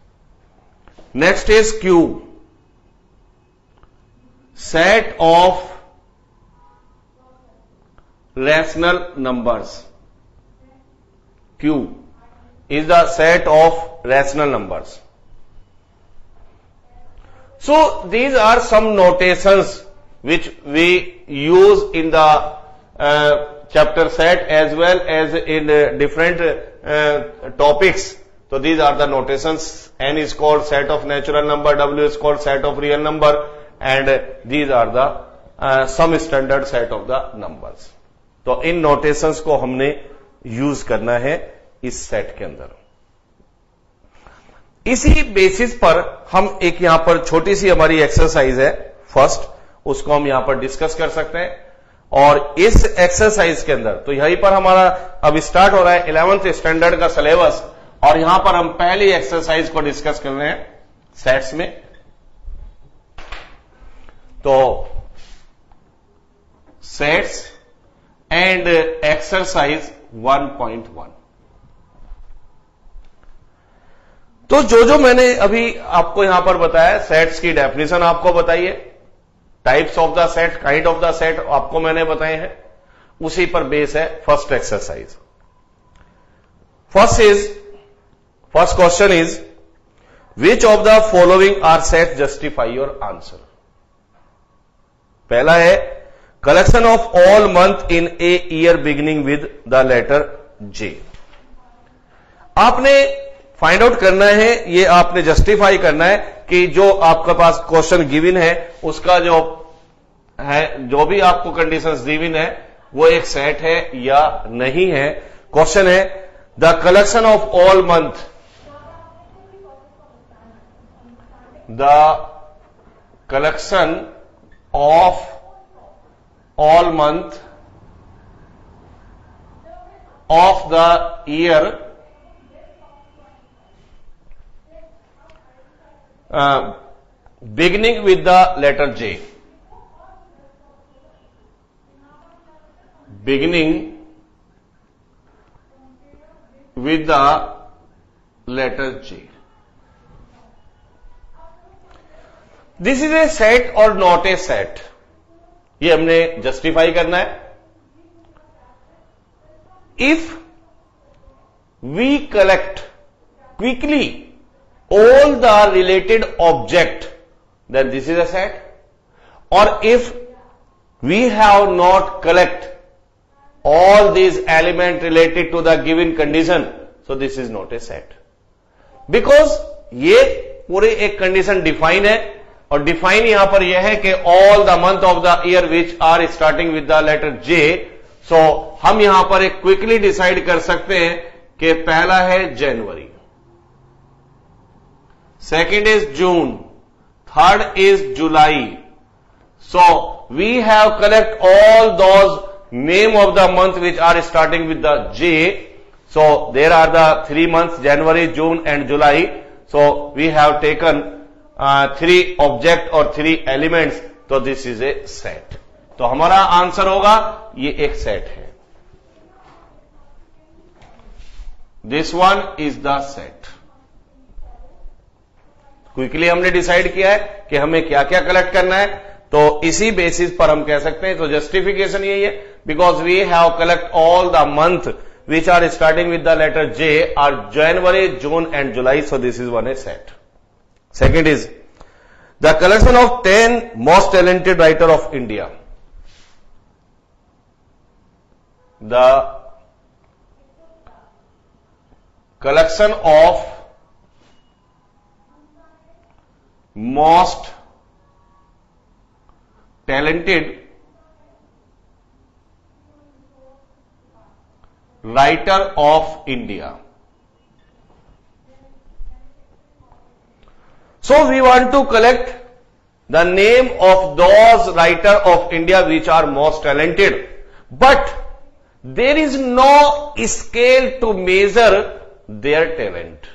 Next is Q, set of rational numbers. Q, is the set of rational numbers. So these are some notations which we use in the chapter set as well as in different topics. So these are the notations. N is called set of natural number, W is called set of real number, and these are the some standard set of the numbers. तो इन notations को हमने use करना है इस set के अंदर. इसी basis पर हम एक यहां पर छोटी सी हमारी एक्सरसाइज है फर्स्ट, उसको हम यहां पर डिस्कस कर सकते हैं. और इस एक्सरसाइज के अंदर तो यहीं पर हमारा अब स्टार्ट हो रहा है 11th स्टैंडर्ड का सिलेबस, और यहां पर हम पहली एक्सरसाइज को डिस्कस कर रहे हैं सेट्स में. तो सेट्स एंड एक्सरसाइज 1.1. तो जो मैंने अभी आपको यहां पर बताया, सेट्स की डेफिनेशन आपको बताइए, types of the set, kind of the set आपको मैंने बताए हैं, उसी पर बेस है first exercise. First question is which of the following are set justify your answer. पहला है collection of all month in a year beginning with the letter J. आपने फाइंड आउट करना है, ये आपने जस्टिफाई करना है कि जो आपके पास क्वेश्चन गिवन है उसका जो है, जो भी आपको कंडीशंस गिवन है वो एक सेट है या नहीं है. क्वेश्चन है the collection of all month, the collection of all month of the year beginning with the letter J. Beginning with the letter J. This is a set or not a set? ये हमने justify करना है. If we collect quickly all the related object, then this is a set. Or if we have not collect all these element related to the given condition, so this is not a set. Because ये पूरे एक condition define है, और define यहां पर यह है कि all the month of the year which are starting with the letter J. So हम यहां पर एक क्विकली डिसाइड कर सकते हैं कि पहला है जनवरी, second is June, third is July. So we have collect all those name of the month which are starting with the J. So there are the 3 months, January, June and July. So we have taken 3 object or 3 elements. So this is a set. तो हमारा answer होगा ये एक set है. This one is the set. Quickly हमने decide किया है कि हमें क्या क्या कलेक्ट करना है, तो इसी बेसिस पर हम कह सकते हैं. तो जस्टिफिकेशन यही है, because we have collect all the month which are starting with the letter J are January, June and July. So this is one a set. Second is the collection of 10 most talented writer of India. The collection of most talented writer of India. So we want to collect the name of those writer of India which are most talented, but there is no scale to measure their talent.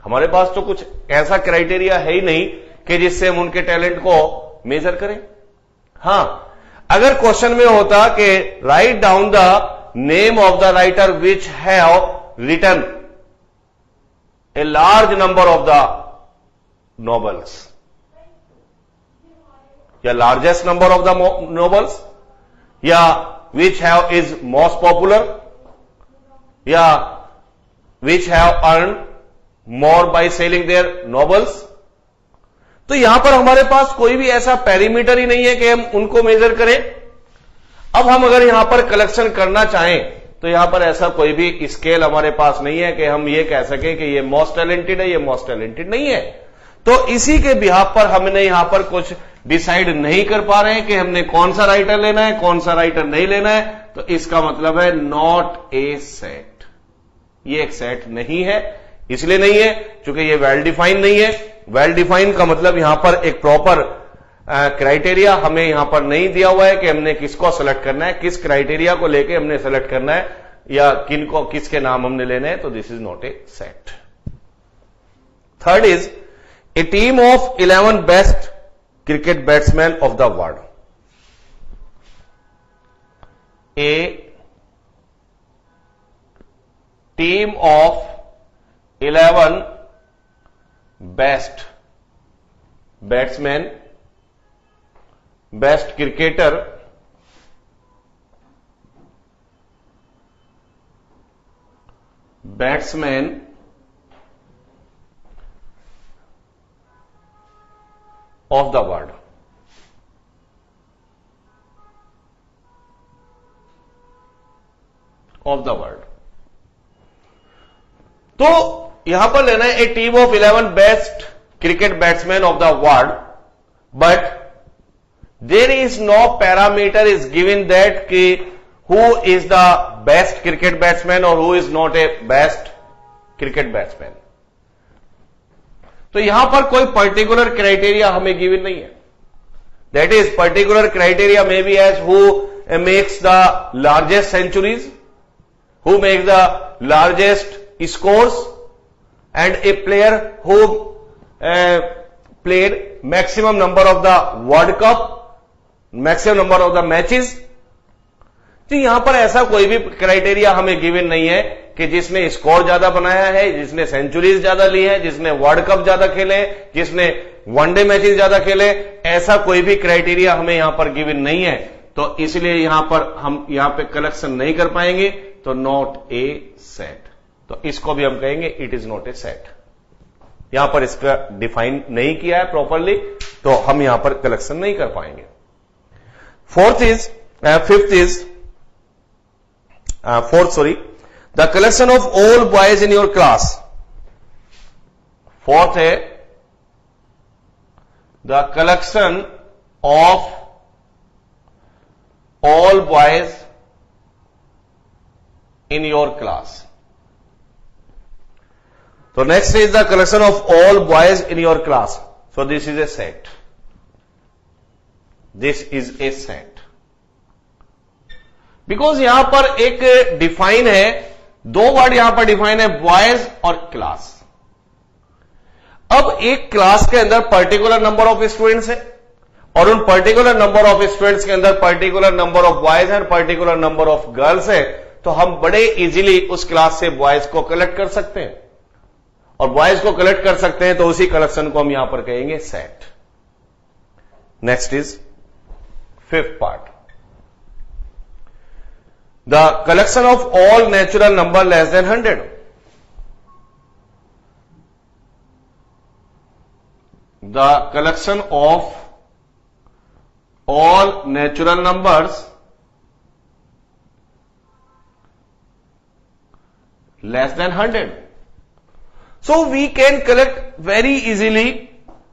हमारे पास तो कुछ ऐसा criteria है ही नहीं कि जिससे हम उनके टैलेंट को मेजर करें. हां, अगर क्वेश्चन में होता कि write down the name of the writer which have written a large number of the novels, या largest number of the novels, या which have is most popular, या which have earned more by selling their novels. तो यहां पर हमारे पास कोई भी ऐसा पैरामीटर ही नहीं है कि हम उनको मेजर करें. अब हम अगर यहां पर कलेक्शन करना चाहें तो यहां पर ऐसा कोई भी स्केल हमारे पास नहीं है कि हम ये कह सकें कि ये मोस्ट टैलेंटेड है, ये मोस्ट टैलेंटेड नहीं है. तो इसी के बिहाफ पर हमने यहां पर कुछ डिसाइड नहीं कर पा रहे हैं कि हमने कौन सा राइटर लेना है, कौन सा राइटर नहीं लेना है. तो इसका मतलब है नॉट ए सेट. ये एक सेट नहीं है. इसलिए नहीं है क्योंकि ये वेल डिफाइंड नहीं है. वेल डिफाइंड का मतलब यहां पर एक प्रॉपर क्राइटेरिया हमें यहां पर नहीं दिया हुआ है कि हमने किसको सेलेक्ट करना है, किस क्राइटेरिया को लेके हमने सेलेक्ट करना है या किनको किसके नाम हमने लेने हैं. तो this is not a set. Third is a team of 11 best cricket batsman of the world. A team of 11 best batsman, best cricketer batsman of the world. Of the world. तो यहां पर लेना है a team of 11 best cricket batsman of the world, but there is no parameter is given that कि who is the best cricket batsman और who is not A best cricket batsman. तो यहां पर कोई पर्टिकुलर क्राइटेरिया हमें given नहीं है. That is particular criteria may be as who makes the largest centuries, who makes the largest scores, and a player who played maximum number of the World Cup, maximum number of the matches. तो यहां पर ऐसा कोई भी criteria हमें given नहीं है कि जिसने स्कोर ज्यादा बनाया है, जिसने सेंचुरीज ज्यादा ली है, जिसने वर्ल्ड कप ज्यादा खेले, जिसने वनडे मैचेस ज्यादा खेले. ऐसा कोई भी क्राइटेरिया हमें यहां पर गिवन नहीं है. तो इसलिए यहां पर हम यहां पे कलेक्शन नहीं कर पाएंगे. तो नॉट ए सेट. तो इसको भी हम कहेंगे it is not a set. यहां पर इसका डिफाइन नहीं किया है प्रॉपरली, तो हम यहां पर कलेक्शन नहीं कर पाएंगे. The collection of all boys in your class. Fourth है the collection of all boys in your class. So next is the collection of all boys in your class. So this is a set. This is a set. Because यहां पर एक define है, दो word यहां पर define है, boys और class. अब एक क्लास के अंदर पर्टिकुलर नंबर ऑफ स्टूडेंट्स है और उन पर्टिकुलर नंबर ऑफ स्टूडेंट्स के अंदर पर्टिकुलर नंबर ऑफ बॉयज है, पर्टिकुलर नंबर ऑफ गर्ल्स है. तो हम बड़े इजीली उस क्लास से बॉयज को कलेक्ट कर सकते हैं और बॉयज को कलेक्ट कर सकते हैं. तो उसी कलेक्शन को हम यहां पर कहेंगे set. Next is fifth part. The collection of all natural number less than 100. The collection of all natural numbers less than 100. So we can collect very easily,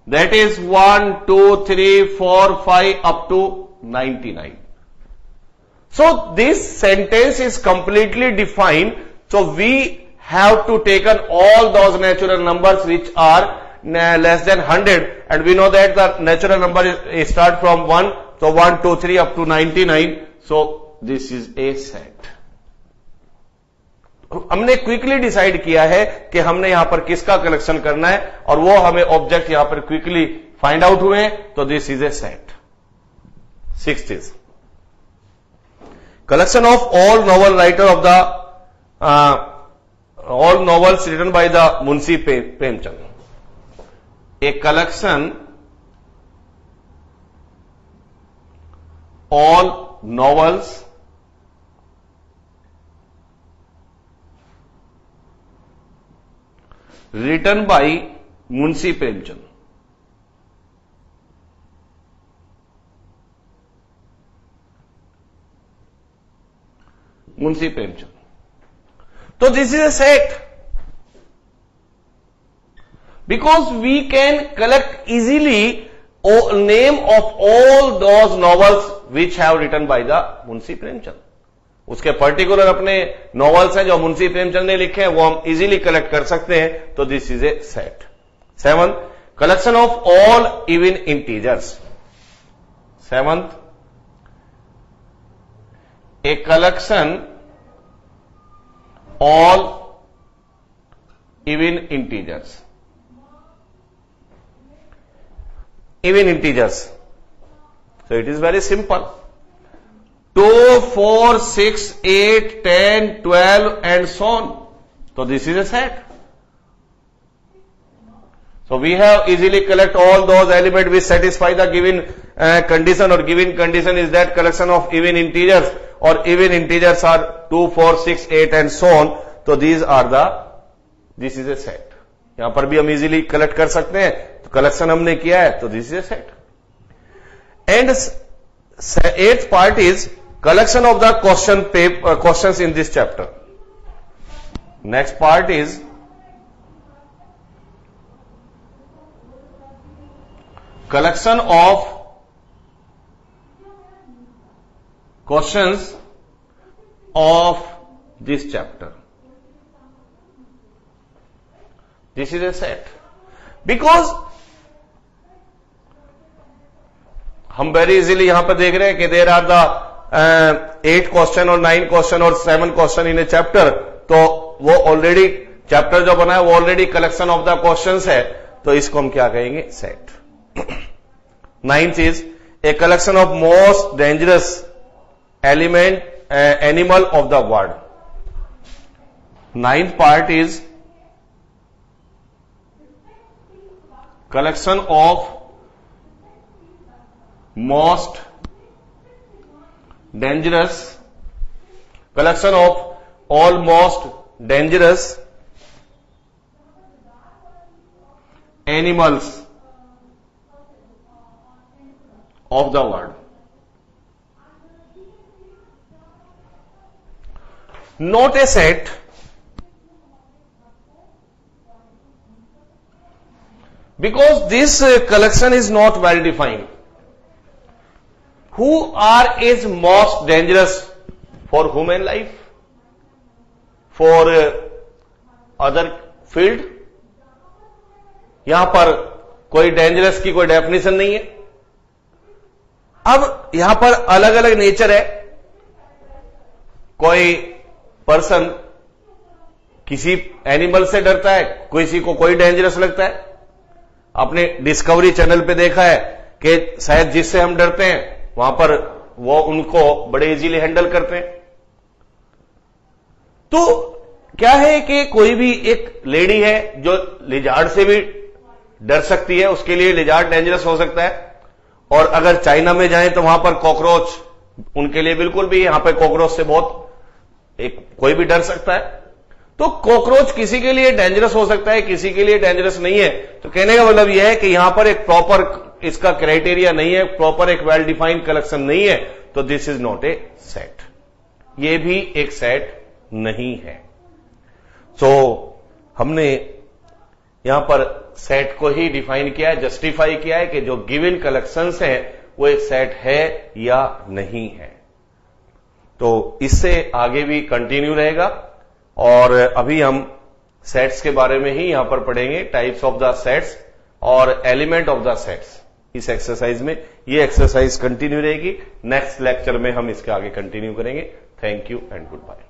that is 1, 2, 3, 4, 5 up to 99. So this sentence is completely defined. So we have to take all those natural numbers which are less than 100, and we know that the natural number is start from 1. So 1, 2, 3 up to 99. So this is a set. हमने quickly decide किया है कि हमने यहां पर किसका collection करना है और वो हमें ऑब्जेक्ट यहां पर क्विकली फाइंड आउट हुए. तो this is a set. Sixth is collection of all novel writer of the all novels written by the Munshi Premchand. A collection all novels written by Munshi Premchand. Munshi Premchand, तो this is a set because we can collect easily name of all those novels which have written by the Munshi Premchand. उसके particular अपने novels हैं जो मुंशी प्रेमचंद ने लिखे हैं, वो हम इजीली कलेक्ट कर सकते हैं, तो this is a set. 7, collection of all even integers. 7th, a collection all even integers। Even integers, so it is very simple, 2, 4, 6, 8, 10, 12 and so on, so this is a set। So we have easily collect all those elements which satisfy the given condition, or given condition is that collection of even integers, or even integers are 2, 4, 6, 8 and so on, so these are the, this is a set। यहां पर भी हम easily collect कर सकते हैं, तो collection हमने किया है, तो this is a set. And 8th part is collection of the questions in this chapter। Next part is collection of questions of this chapter। This is a set because हम very easily यहां पर देख रहे हैं कि there are the 8 question और 9 question और 7 question in A chapter, तो वो ऑलरेडी चैप्टर जो बना है वो already collection of the questions है, तो इसको हम क्या कहेंगे, set. 9th is a collection of most dangerous animal of the world। 9th part is collection of most dangerous, collection of all most dangerous animals of the world। Not a set because this collection is not well defined। Who are is most dangerous for human life, for other field? यहां पर कोई dangerous की कोई definition नहीं है। अब यहां पर अलग अलग नेचर है, कोई पर्सन किसी एनिमल से डरता है, किसी को कोई डेंजरस लगता है। आपने डिस्कवरी चैनल पे देखा है कि शायद जिससे हम डरते हैं वहां पर वो उनको बड़े इजीली हैंडल करते हैं। तो क्या है कि कोई भी एक लेडी है जो लिजार्ड से भी डर सकती है, उसके लिए लिजार्ड डेंजरस हो सकता है। और अगर चाइना में जाएं तो वहां पर कॉकरोच उनके लिए बिल्कुल भी, यहां पर कॉकरोच से बहुत कोई भी डर सकता है। तो कॉकरोच किसी के लिए डेंजरस हो सकता है, किसी के लिए डेंजरस नहीं है। तो कहने का मतलब यह है कि यहां पर एक प्रॉपर इसका क्राइटेरिया नहीं है, प्रॉपर एक वेल डिफाइंड कलेक्शन नहीं है, तो this is not a set. ये भी एक सेट नहीं है। सो हमने यहां पर सेट को ही डिफाइन किया है, जस्टिफाई किया है कि जो गिवन कलेक्शंस हैं वो एक सेट है या नहीं है। तो इससे आगे भी कंटिन्यू रहेगा, और अभी हम सेट्स के बारे में ही यहां पर पढ़ेंगे, टाइप्स ऑफ द सेट्स और एलिमेंट ऑफ द सेट्स इस एक्सरसाइज में। ये एक्सरसाइज कंटिन्यू रहेगी, नेक्स्ट लेक्चर में हम इसके आगे कंटिन्यू करेंगे। Thank you and good bye.